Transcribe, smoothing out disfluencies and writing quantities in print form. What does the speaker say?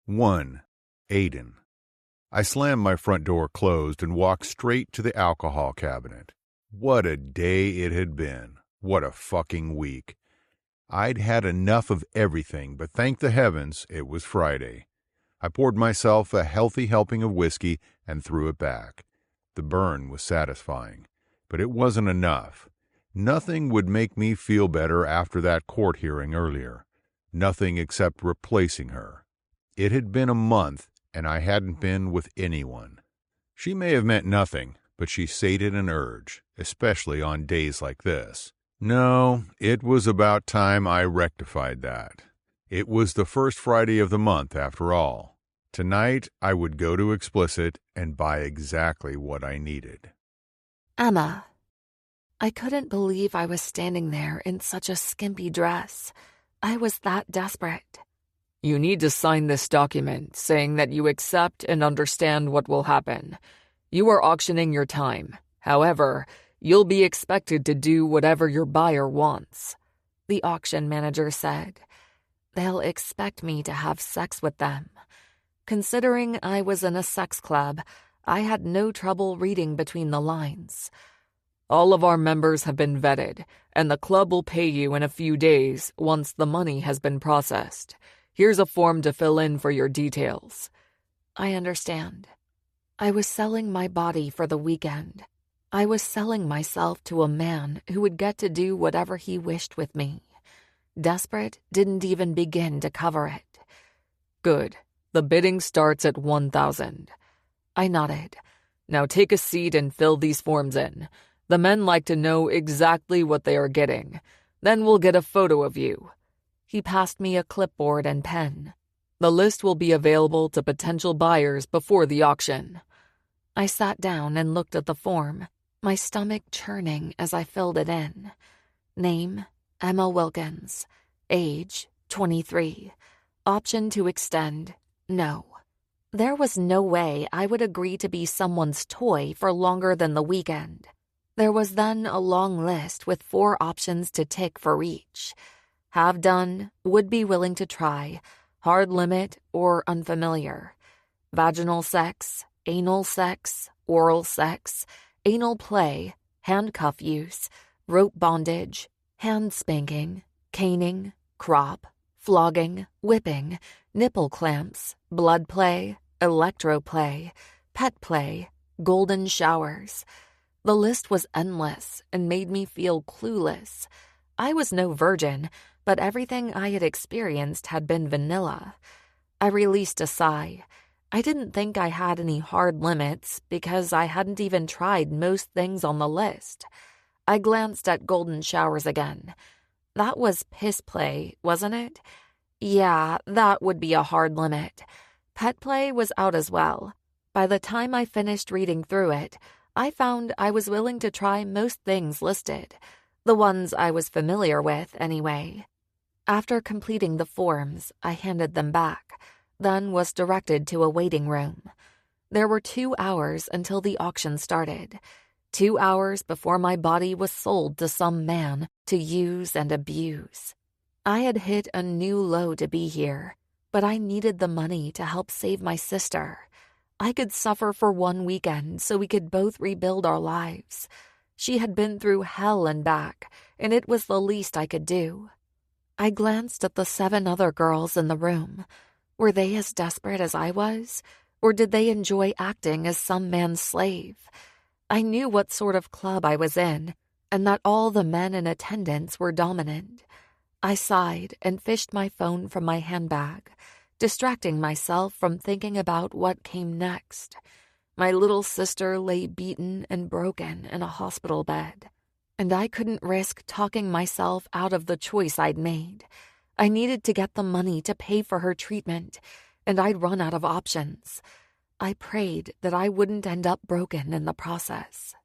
1. Aiden. I slammed my front door closed and walked straight to the alcohol cabinet. What a day it had been. What a fucking week. I'd had enough of everything, but thank the heavens it was Friday. I poured myself a healthy helping of whiskey and threw it back. The burn was satisfying, but it wasn't enough. Nothing would make me feel better after that court hearing earlier. Nothing except replacing her. It had been a month, and I hadn't been with anyone. She may have meant nothing, but she sated an urge, especially on days like this. No, it was about time I rectified that. It was the first Friday of the month, after all. Tonight, I would go to Explicit and buy exactly what I needed. Emma. I couldn't believe I was standing there in such a skimpy dress. I was that desperate. You need to sign this document saying that you accept and understand what will happen. You are auctioning your time. However, you'll be expected to do whatever your buyer wants. The auction manager said. They'll expect me to have sex with them. Considering I was in a sex club, I had no trouble reading between the lines. All of our members have been vetted, and the club will pay you in a few days once the money has been processed. Here's a form to fill in for your details. I understand. I was selling my body for the weekend. I was selling myself to a man who would get to do whatever he wished with me. Desperate didn't even begin to cover it. Good. The bidding starts at 1,000. I nodded. Now take a seat and fill these forms in. The men like to know exactly what they are getting. Then we'll get a photo of you. He passed me a clipboard and pen. The list will be available to potential buyers before the auction. I sat down and looked at the form, my stomach churning as I filled it in. Name, Emma Wilkins. Age, 23. Option to extend, no. There was no way I would agree to be someone's toy for longer than the weekend. There was then a long list with 4 options to tick for each. Have done, would be willing to try, hard limit, or unfamiliar. Vaginal sex, anal sex, oral sex, anal play, handcuff use, rope bondage, hand spanking, caning, crop, flogging, whipping, nipple clamps, blood play, electro play, pet play, golden showers. The list was endless and made me feel clueless. I was no virgin, but everything I had experienced had been vanilla. I released a sigh. I didn't think I had any hard limits because I hadn't even tried most things on the list. I glanced at golden showers again. That was piss play, wasn't it? Yeah, that would be a hard limit. Pet play was out as well. By the time I finished reading through it, I found I was willing to try most things listed. The ones I was familiar with, anyway. After completing the forms, I handed them back, then was directed to a waiting room. There were 2 hours until the auction started. 2 hours before my body was sold to some man to use and abuse. I had hit a new low to be here, but I needed the money to help save my sister. I could suffer for 1 weekend so we could both rebuild our lives. She had been through hell and back, and it was the least I could do. I glanced at the 7 other girls in the room. Were they as desperate as I was? Or did they enjoy acting as some man's slave? I knew what sort of club I was in, and that all the men in attendance were dominant. I sighed and fished my phone from my handbag, distracting myself from thinking about what came next. My little sister lay beaten and broken in a hospital bed, and I couldn't risk talking myself out of the choice I'd made. I needed to get the money to pay for her treatment, and I'd run out of options. I prayed that I wouldn't end up broken in the process.